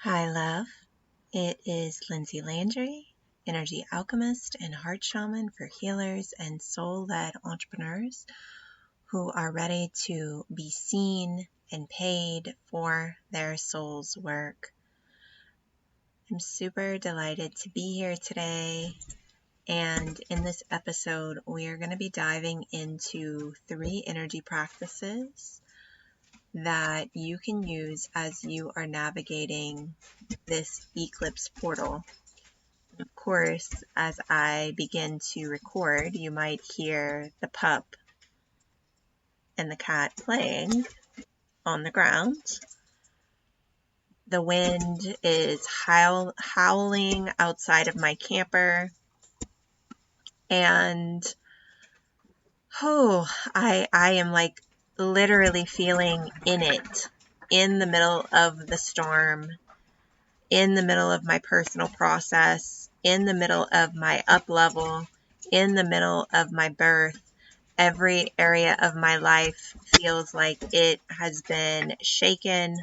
Hi, love. It is Lindsay Landry, energy alchemist and heart shaman for healers and soul-led entrepreneurs who are ready to be seen and paid for their soul's work. I'm super delighted to be here today. And in this episode, we are going to be diving into 3 energy practices that you can use as you are navigating this eclipse portal. Of course, as I begin to record, you might hear the pup and the cat playing on the ground. The wind is howling outside of my camper, and I am like literally feeling in it, in the middle of the storm, in the middle of my personal process, in the middle of my up level, in the middle of my birth. Every area of my life feels like it has been shaken,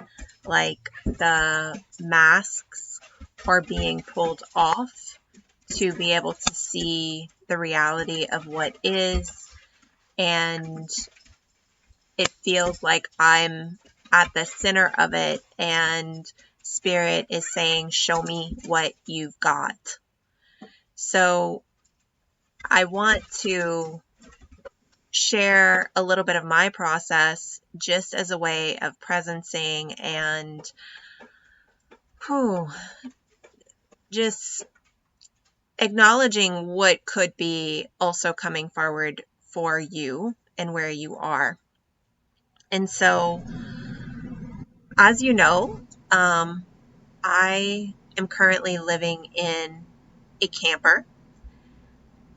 like the masks are being pulled off to be able to see the reality of what is. And it feels like I'm at the center of it, and Spirit is saying, show me what you've got. So I want to share a little bit of my process just as a way of presencing and just acknowledging what could be also coming forward for you and where you are. And so, as you know, I am currently living in a camper,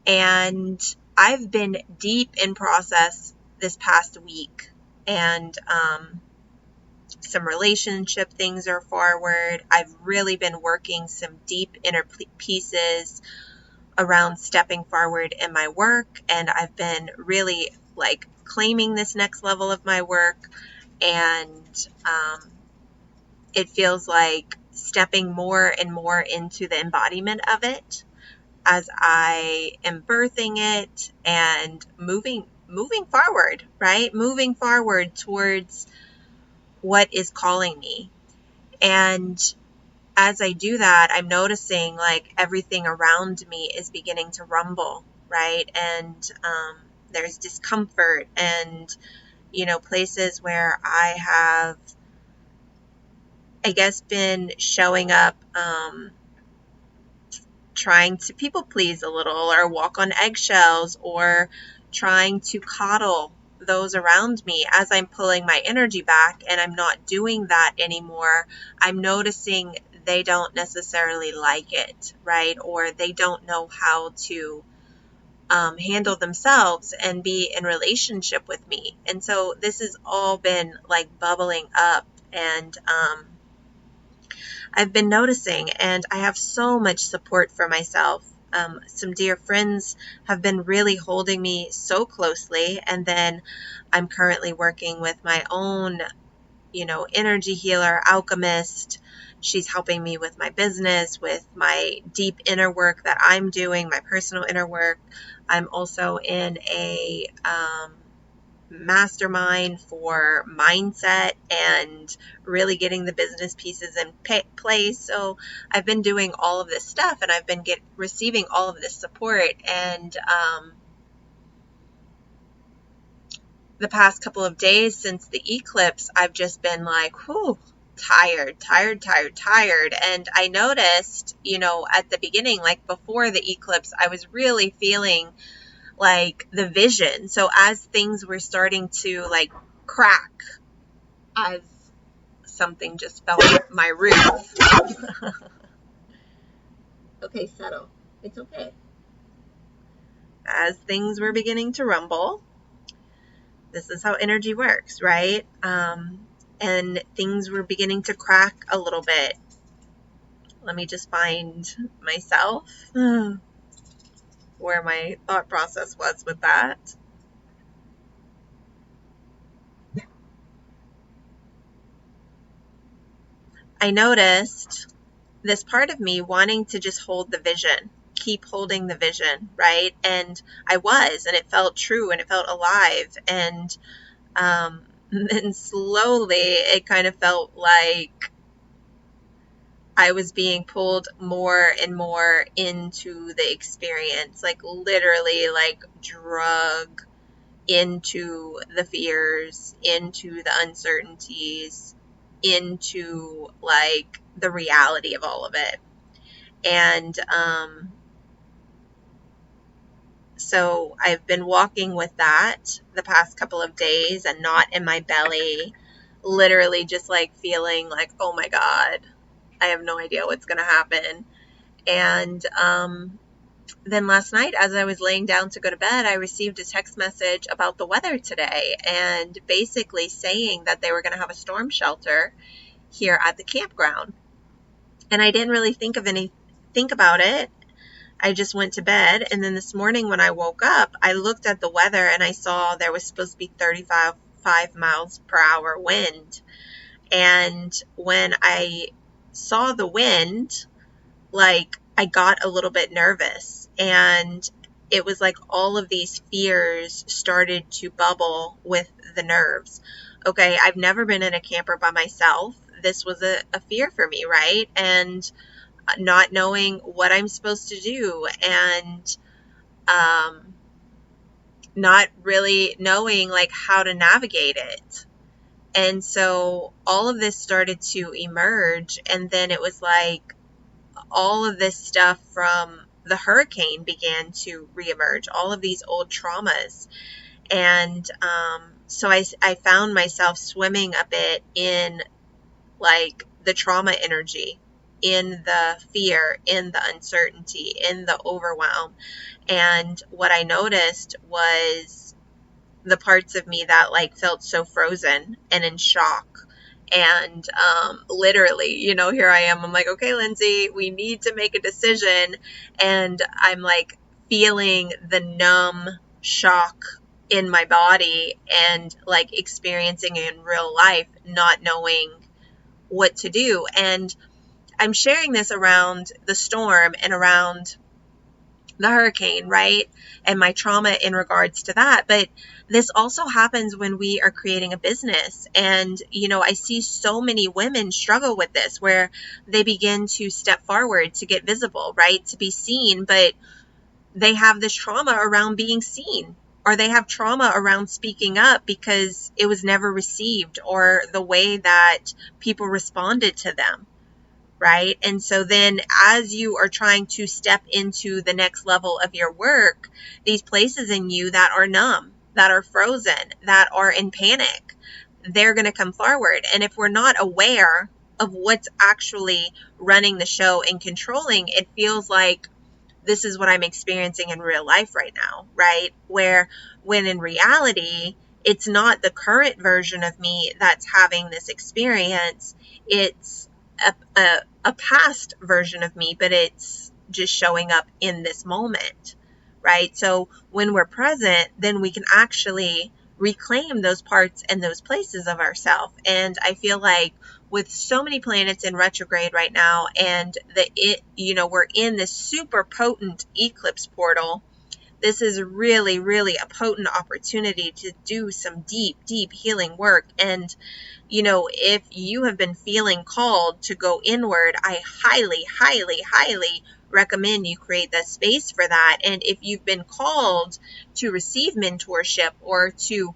and I've been deep in process this past week, and some relationship things are forward. I've really been working some deep inner pieces around stepping forward in my work, and I've been really like claiming this next level of my work, and it feels like stepping more and more into the embodiment of it as I am birthing it and moving forward, right? Moving forward towards what is calling me. And as I do that, I'm noticing like everything around me is beginning to rumble, right? And there's discomfort and, places where I have, I guess, been showing up trying to people please a little, or walk on eggshells, or trying to coddle those around me. As I'm pulling my energy back and I'm not doing that anymore, I'm noticing they don't necessarily like it, right? Or they don't know how to handle themselves and be in relationship with me. And so this has all been like bubbling up, and I've been noticing, and I have so much support for myself. Some dear friends have been really holding me so closely, and then I'm currently working with my own, energy healer, alchemist. She's helping me with my business, with my deep inner work that I'm doing, my personal inner work. I'm also in a mastermind for mindset and really getting the business pieces in place. So I've been doing all of this stuff, and I've been receiving all of this support. And the past couple of days since the eclipse, I've just been like, tired. And I noticed, at the beginning, like before the eclipse, I was really feeling like the vision. So as things were starting to like crack, as something just fell off my roof. Okay, settle. It's okay. As things were beginning to rumble, this is how energy works, right? And things were beginning to crack a little bit. Let me just find myself where my thought process was with that. I noticed this part of me wanting to just hold the vision, keep holding the vision, right? And I was, and it felt true and it felt alive. And then slowly it kind of felt like I was being pulled more and more into the experience, like literally like drug into the fears, into the uncertainties, into like the reality of all of it. And so I've been walking with that the past couple of days and not in my belly, literally just like feeling like, oh my God, I have no idea what's going to happen. And then last night, as I was laying down to go to bed, I received a text message about the weather today and basically saying that they were going to have a storm shelter here at the campground. And I didn't really think about it. I just went to bed. And then this morning when I woke up, I looked at the weather and I saw there was supposed to be 35 miles per hour wind. And when I saw the wind, like I got a little bit nervous, and it was like all of these fears started to bubble with the nerves. Okay, I've never been in a camper by myself. This was a fear for me, right? And not knowing what I'm supposed to do, and not really knowing like how to navigate it. And so all of this started to emerge, and then it was like all of this stuff from the hurricane began to reemerge, all of these old traumas. And so I found myself swimming a bit in like the trauma energy, in the fear, in the uncertainty, in the overwhelm. And what I noticed was the parts of me that like felt so frozen and in shock. And literally, here I am. I'm like, okay, Lindsay, we need to make a decision. And I'm like feeling the numb shock in my body and like experiencing it in real life, not knowing what to do. And I'm sharing this around the storm and around the hurricane, right? And my trauma in regards to that. But this also happens when we are creating a business. And, I see so many women struggle with this, where they begin to step forward to get visible, right? To be seen, but they have this trauma around being seen, or they have trauma around speaking up because it was never received, or the way that people responded to them. Right? And so then as you are trying to step into the next level of your work, these places in you that are numb, that are frozen, that are in panic, they're going to come forward. And if we're not aware of what's actually running the show and controlling, it feels like this is what I'm experiencing in real life right now, right? When in reality, it's not the current version of me that's having this experience. It's a past version of me, but it's just showing up in this moment, right? So when we're present, then we can actually reclaim those parts and those places of ourselves. And I feel like with so many planets in retrograde right now, and we're in this super potent eclipse portal, this is really, really a potent opportunity to do some deep, deep healing work. And, if you have been feeling called to go inward, I highly, highly, highly recommend you create that space for that. And if you've been called to receive mentorship or to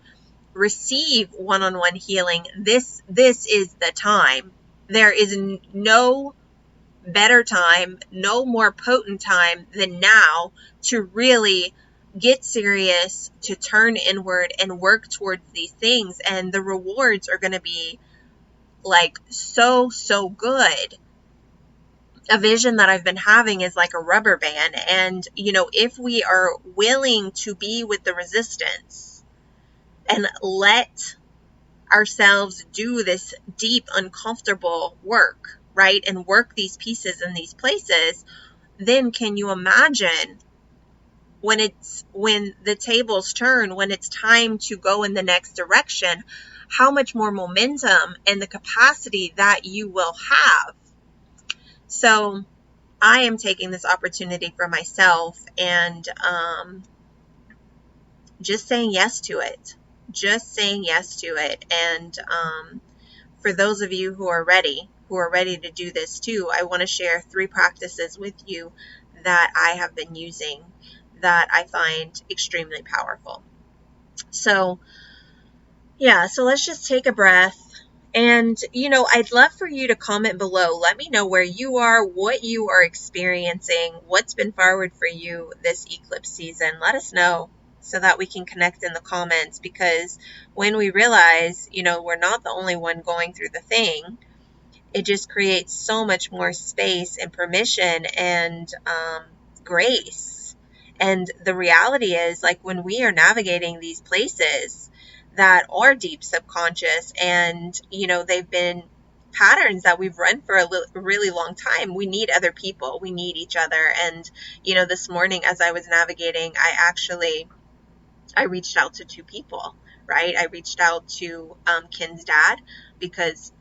receive one-on-one healing, this is the time. There is no better time, no more potent time than now to really get serious, to turn inward and work towards these things. And the rewards are going to be like so good. A vision that I've been having is like a rubber band. And, if we are willing to be with the resistance and let ourselves do this deep, uncomfortable work, right? And work these pieces in these places, then can you imagine when the tables turn, when it's time to go in the next direction, how much more momentum and the capacity that you will have. So I am taking this opportunity for myself and just saying yes to it. Just saying yes to it. And for those of you who are ready to do this too, I want to share 3 practices with you that I have been using that I find extremely powerful. So let's just take a breath. And, I'd love for you to comment below. Let me know where you are, what you are experiencing, what's been forward for you this eclipse season. Let us know so that we can connect in the comments, because when we realize, we're not the only one going through the thing, it just creates so much more space and permission and grace. And the reality is, like, when we are navigating these places that are deep subconscious and, they've been patterns that we've run for a really long time, we need other people. We need each other. And, this morning as I was navigating, I reached out to 2 people, right? I reached out to Ken's dad because,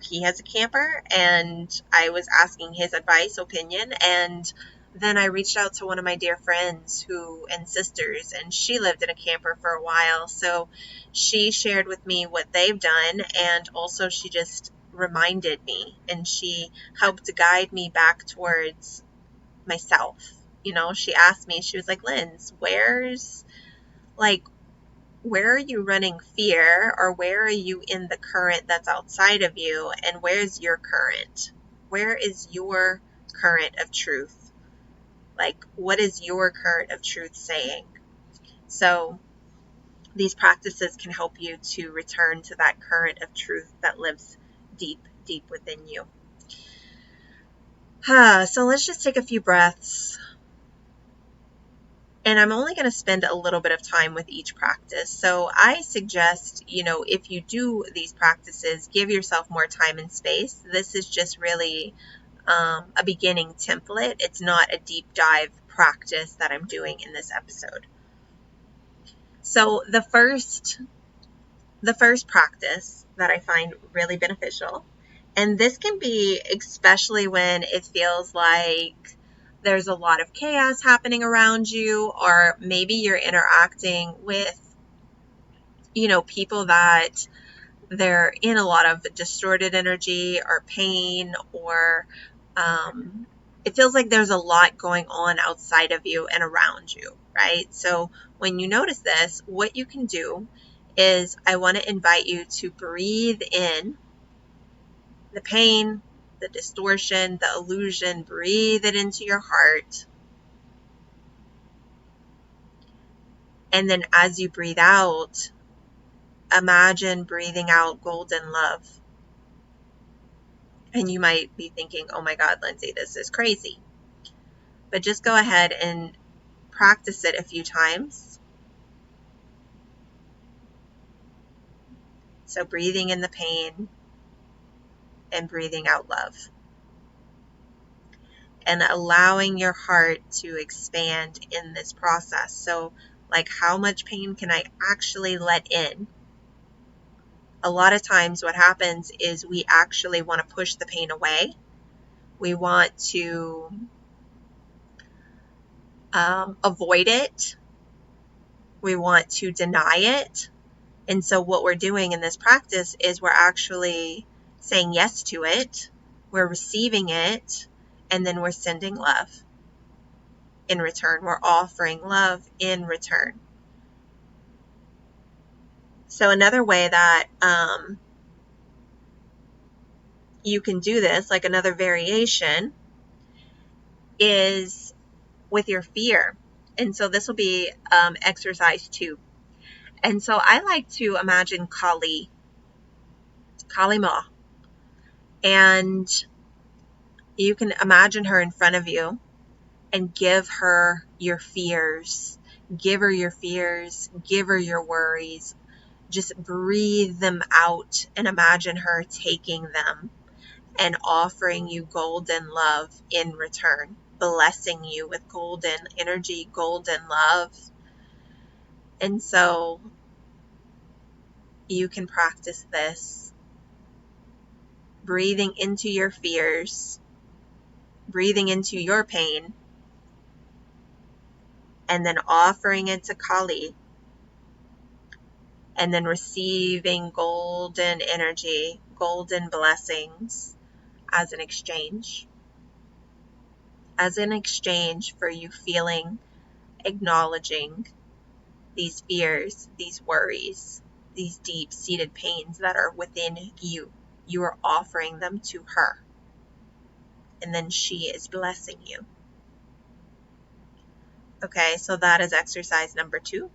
he has a camper, and I was asking his advice, opinion, and then I reached out to one of my dear friends and sisters, and she lived in a camper for a while. So she shared with me what they've done, and also she just reminded me, and she helped guide me back towards myself. She asked me, she was like, Linz, where are you running fear, or where are you in the current that's outside of you, and where's your current? Where is your current of truth? Like, what is your current of truth saying? So these practices can help you to return to that current of truth that lives deep, deep within you. So let's just take a few breaths. And I'm only going to spend a little bit of time with each practice. So I suggest, if you do these practices, give yourself more time and space. This is just really a beginning template. It's not a deep dive practice that I'm doing in this episode. So the first practice that I find really beneficial, and this can be especially when it feels like there's a lot of chaos happening around you, or maybe you're interacting with, people that they're in a lot of distorted energy or pain, or it feels like there's a lot going on outside of you and around you, right? So when you notice this, what you can do is I want to invite you to breathe in the pain, the distortion, the illusion. Breathe it into your heart. And then as you breathe out, imagine breathing out golden love. And you might be thinking, oh my God, Lindsay, this is crazy. But just go ahead and practice it a few times. So breathing in the pain and breathing out love. And allowing your heart to expand in this process. So, like, how much pain can I actually let in? A lot of times what happens is we actually want to push the pain away. We want to avoid it. We want to deny it. And so what we're doing in this practice is we're actually saying yes to it. We're receiving it. And then we're sending love in return. We're offering love in return. So another way that you can do this, like another variation, is with your fear. And so this will be exercise 2. And so I like to imagine Kali Ma. And you can imagine her in front of you and give her your fears. Give her your fears. Give her your worries. Just breathe them out and imagine her taking them and offering you golden love in return, blessing you with golden energy, golden love. And so you can practice this, breathing into your fears, breathing into your pain, and then offering it to Kali, and then receiving golden energy, golden blessings as an exchange. As an exchange for you feeling, acknowledging these fears, these worries, these deep-seated pains that are within you. You are offering them to her. And then she is blessing you. Okay, so that is exercise number 2.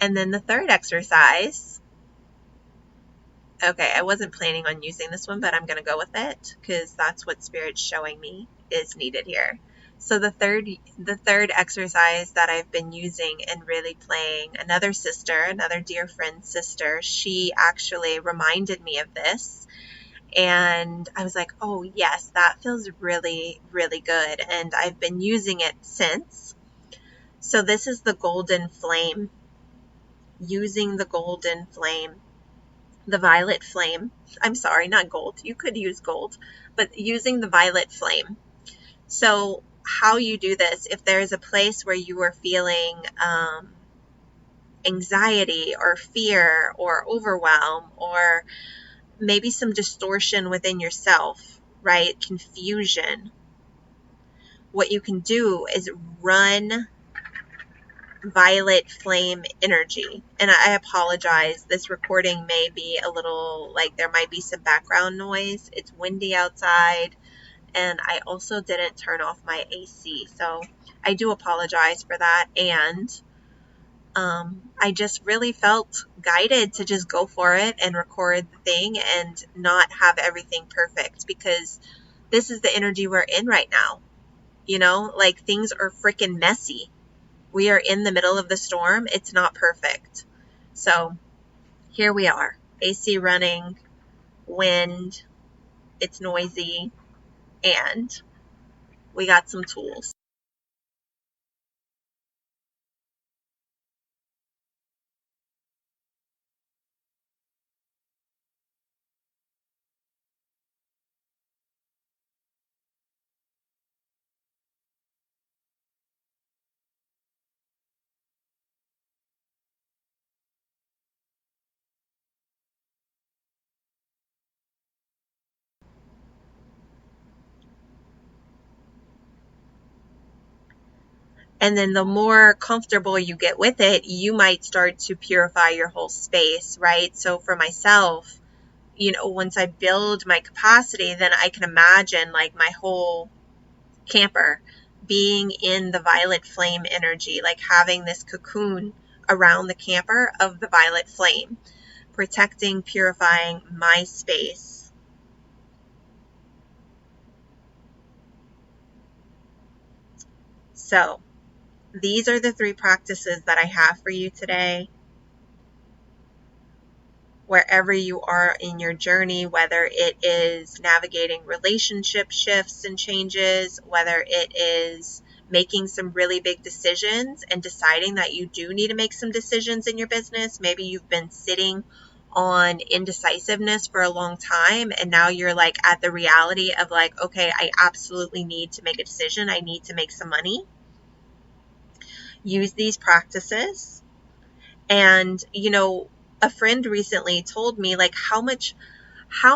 And then the third exercise, okay, I wasn't planning on using this one, but I'm going to go with it because that's what Spirit's showing me is needed here. So the third exercise that I've been using and really playing, another dear friend's sister, she actually reminded me of this. And I was like, oh yes, that feels really, really good. And I've been using it since. So this is the golden flame. Using the golden flame, the violet flame. I'm sorry, not gold. You could use gold, but using the violet flame. So how you do this, if there's a place where you are feeling anxiety or fear or overwhelm or maybe some distortion within yourself, right? Confusion. What you can do is run violet flame energy. And I apologize. This recording may be a little like there might be some background noise. It's windy outside. And I also didn't turn off my AC. So I do apologize for that. And I just really felt guided to just go for it and record the thing and not have everything perfect because this is the energy we're in right now. You know, like things are freaking messy. We are in the middle of the storm. It's not perfect. So here we are. AC running, wind, it's noisy, and we got some tools. And then the more comfortable you get with it, you might start to purify your whole space, right? So for myself, you know, once I build my capacity, then I can imagine like my whole camper being in the violet flame energy, like having this cocoon around the camper of the violet flame, protecting, purifying my space. So these are the 3 practices that I have for you today. Wherever you are in your journey, whether it is navigating relationship shifts and changes, whether it is making some really big decisions and deciding that you do need to make some decisions in your business. Maybe you've been sitting on indecisiveness for a long time and now you're like at the reality of like, okay, I absolutely need to make a decision. I need to make some money. Use these practices. And, you know, a friend recently told me like how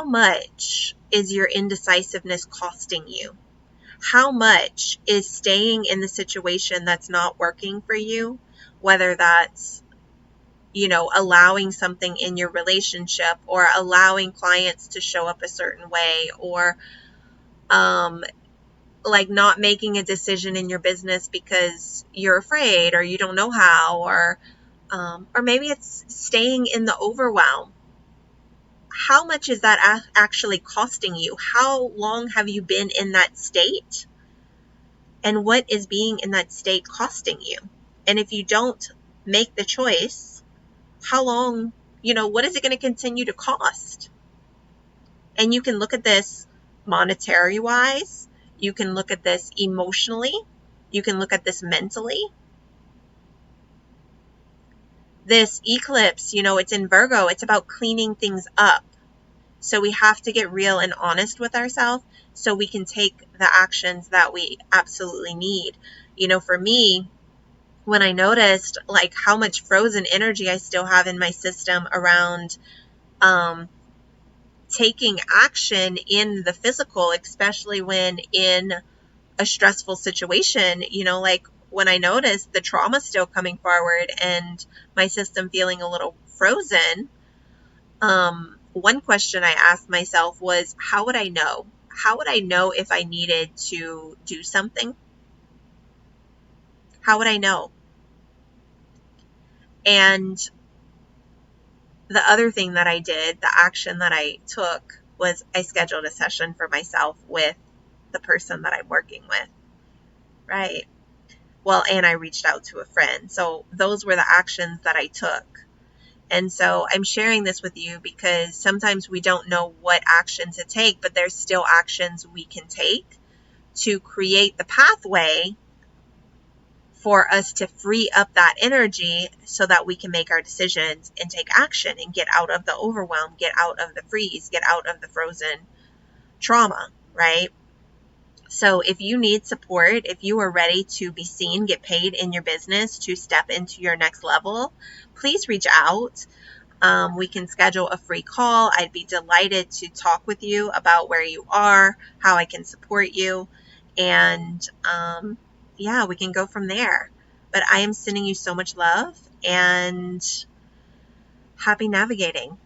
much is your indecisiveness costing you? How much is staying in the situation that's not working for you? Whether that's, you know, allowing something in your relationship or allowing clients to show up a certain way or like not making a decision in your business because you're afraid or you don't know how or maybe it's staying in the overwhelm. How much is that actually costing you? How long have you been in that state? And what is being in that state costing you? And if you don't make the choice, how long, you know, what is it going to continue to cost? And you can look at this monetary wise. You can look at this emotionally. You can look at this mentally. This eclipse, it's in Virgo. It's about cleaning things up. So we have to get real and honest with ourselves so we can take the actions that we absolutely need. For me, when I noticed like how much frozen energy I still have in my system around taking action in the physical, especially when in a stressful situation, like when I noticed the trauma still coming forward and my system feeling a little frozen, one question I asked myself was, how would I know? How would I know if I needed to do something? How would I know? And the other thing that I did, the action that I took, was I scheduled a session for myself with the person that I'm working with, right? Well, and I reached out to a friend. So those were the actions that I took. And so I'm sharing this with you because sometimes we don't know what action to take, but there's still actions we can take to create the pathway for us to free up that energy so that we can make our decisions and take action and get out of the overwhelm, get out of the freeze, get out of the frozen trauma, right? So if you need support, if you are ready to be seen, get paid in your business, to step into your next level, please reach out. We can schedule a free call. I'd be delighted to talk with you about where you are, how I can support you, and yeah, we can go from there. But I am sending you so much love and happy navigating.